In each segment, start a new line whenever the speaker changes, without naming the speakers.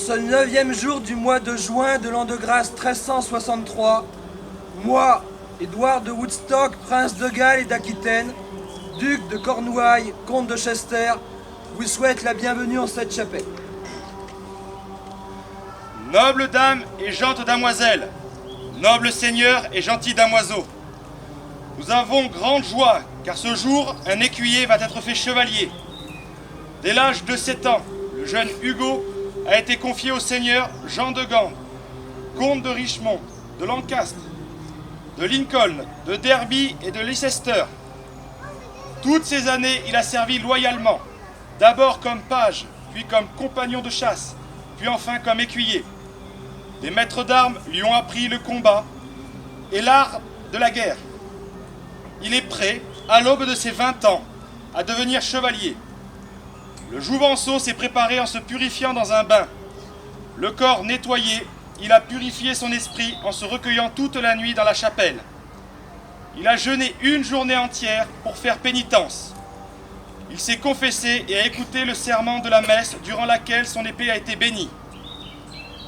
ce 9e jour du mois de juin de l'an de grâce 1363, moi, Édouard de Woodstock, prince de Galles et d'Aquitaine, duc de Cornouailles, comte de Chester, vous souhaite la bienvenue en cette chapelle.
Nobles dames et gentes damoiselles, nobles seigneurs et gentils damoiseaux, nous avons grande joie, car ce jour, un écuyer va être fait chevalier. Dès l'âge de 7 ans, le jeune Hugo a été confié au seigneur Jean de Gand, comte de Richmond, de Lancaster, de Lincoln, de Derby et de Leicester. Toutes ces années, il a servi loyalement, d'abord comme page, puis comme compagnon de chasse, puis enfin comme écuyer. Des maîtres d'armes lui ont appris le combat et l'art de la guerre. Il est prêt, à l'aube de ses 20 ans, à devenir chevalier. Le Jouvenceau s'est préparé en se purifiant dans un bain. Le corps nettoyé, il a purifié son esprit en se recueillant toute la nuit dans la chapelle. Il a jeûné une journée entière pour faire pénitence. Il s'est confessé et a écouté le serment de la messe durant laquelle son épée a été bénie.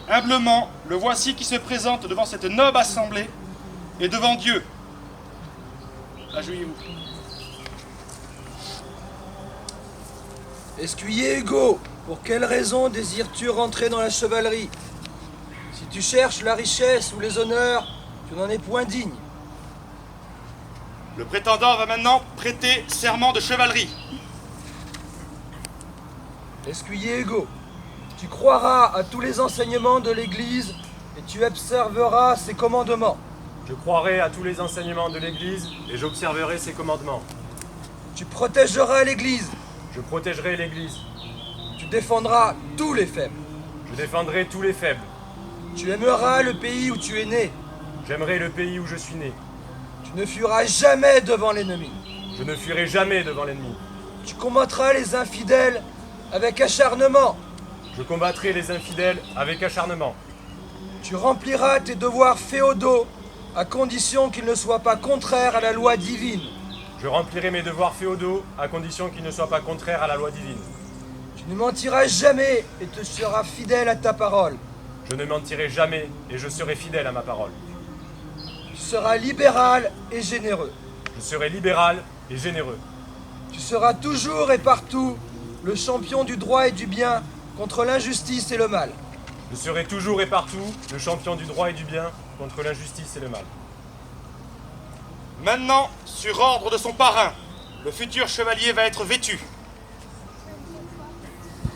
Humblement, le voici qui se présente devant cette noble assemblée et devant Dieu. Agenouillez-vous.
Escuyer Hugo, pour quelle raison désires-tu rentrer dans la chevalerie? Si tu cherches la richesse ou les honneurs, tu n'en es point digne.
Le prétendant va maintenant prêter serment de chevalerie.
Escuyer Hugo, tu croiras à tous les enseignements de l'Église et tu observeras ses commandements.
Je croirai à tous les enseignements de l'Église et j'observerai ses commandements.
Tu protégeras l'Église.
Je protégerai l'Église.
Tu défendras tous les faibles.
Je défendrai tous les faibles.
Tu aimeras le pays où tu es né.
J'aimerai le pays où je suis né.
Tu ne fuiras jamais devant l'ennemi.
Je ne fuirai jamais devant l'ennemi.
Tu combattras les infidèles avec acharnement.
Je combattrai les infidèles avec acharnement.
Tu rempliras tes devoirs féodaux à condition qu'ils ne soient pas contraires à la loi divine.
Je remplirai mes devoirs féodaux à condition qu'ils ne soient pas contraires à la loi divine.
Tu ne mentiras jamais et tu seras fidèle à ta parole.
Je ne mentirai jamais et je serai fidèle à ma parole.
Tu seras libéral et généreux.
Je serai libéral et généreux.
Tu seras toujours et partout le champion du droit et du bien contre l'injustice et le mal.
Je serai toujours et partout le champion du droit et du bien contre l'injustice et le mal.
Maintenant, sur ordre de son parrain, le futur chevalier va être vêtu.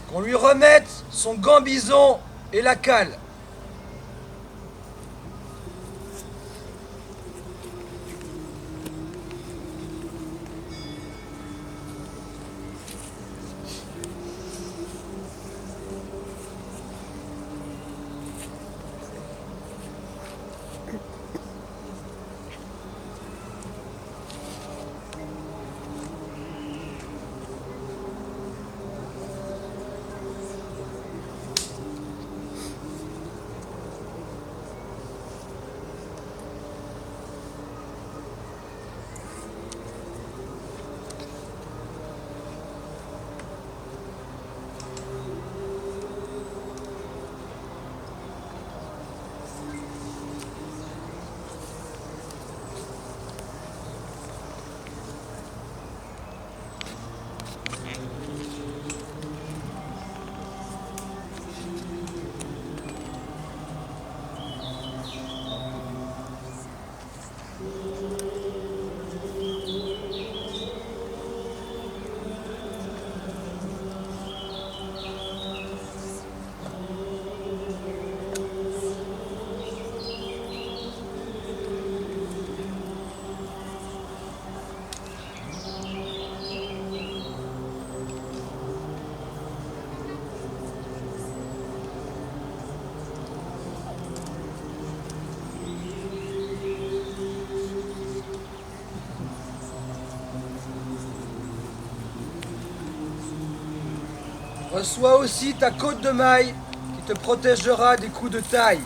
Qu'on lui remette son gambison et la cale. Reçois aussi ta côte de maille qui te protégera des coups de taille.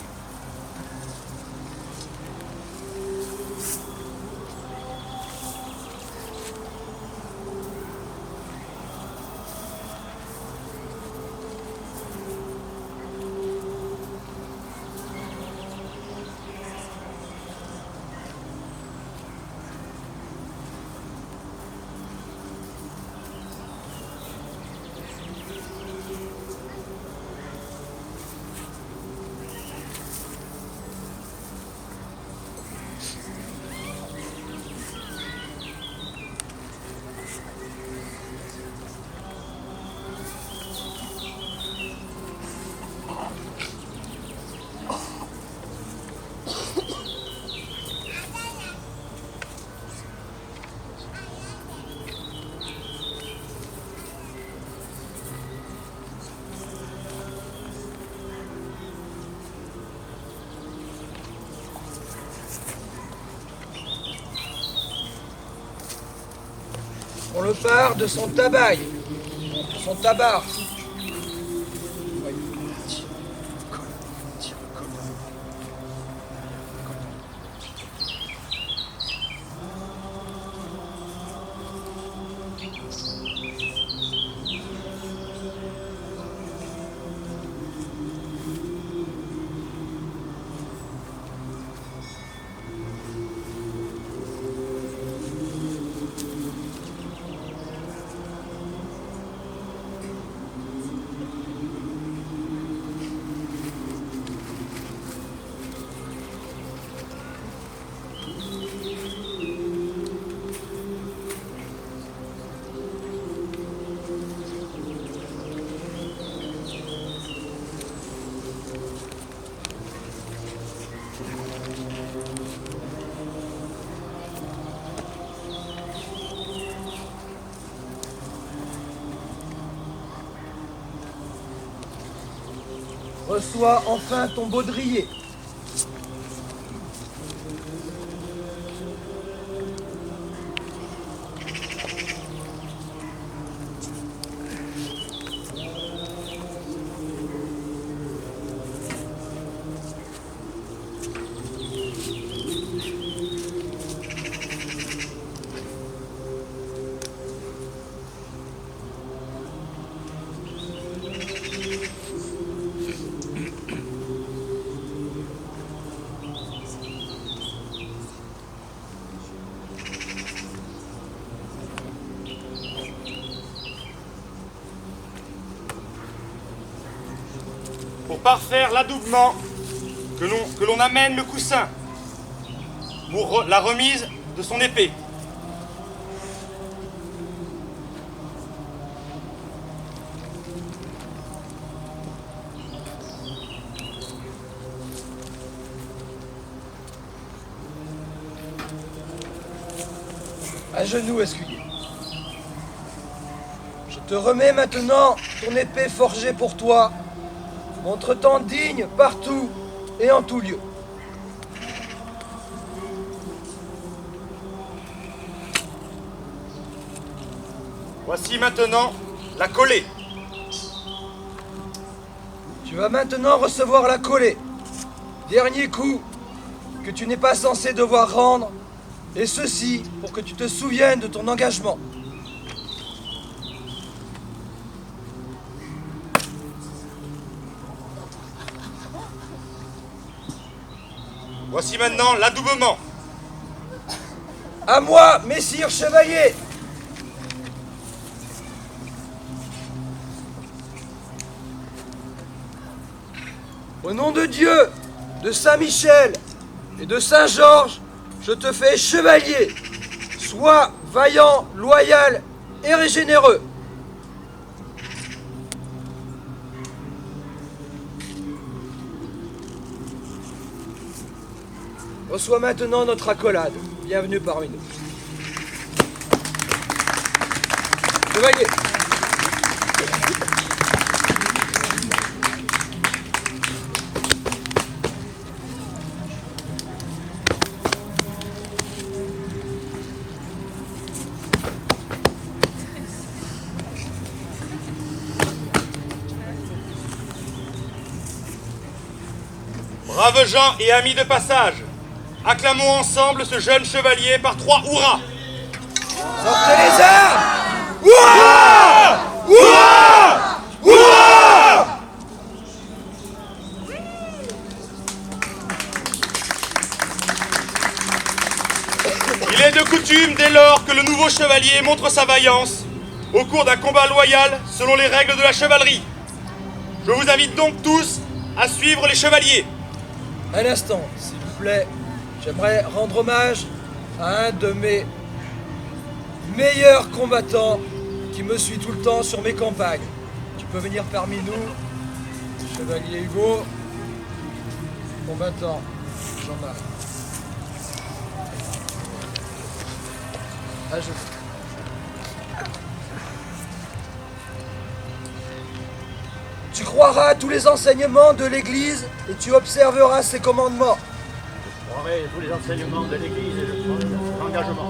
pour le part de son tabac. Son tabac. Reçois enfin ton baudrier.
Pour parfaire l'adoubement, que l'on amène le coussin pour la remise de son épée.
À genoux, escudier. Je te remets maintenant ton épée forgée pour toi, montre-t'en digne partout et en tout lieu.
Voici maintenant la collée.
Tu vas maintenant recevoir la collée. Dernier coup que tu n'es pas censé devoir rendre, et ceci pour que tu te souviennes de ton engagement.
Voici maintenant l'adoubement.
À moi, messire chevalier! Au nom de Dieu, de Saint-Michel et de Saint-Georges, je te fais chevalier. Sois vaillant, loyal et généreux. Reçois maintenant notre accolade. Bienvenue parmi nous. Chevalier.
Braves gens et amis de passage, acclamons ensemble ce jeune chevalier par 3 hurrahs.
Sortez les armes! Hurrah! Hurrah! Hurrah!
Il est de coutume, dès lors que le nouveau chevalier montre sa vaillance, au cours d'un combat loyal selon les règles de la chevalerie. Je vous invite donc tous à suivre les chevaliers.
Un instant, s'il vous plaît. J'aimerais rendre hommage à un de mes meilleurs combattants qui me suit tout le temps sur mes campagnes. Tu peux venir parmi nous, Chevalier Hugo, combattant Jean-Marie. À genoux. Tu croiras à tous les enseignements de l'Église et tu observeras ses commandements.
Je croirai tous les enseignements de l'Église et je prendrai l'engagement.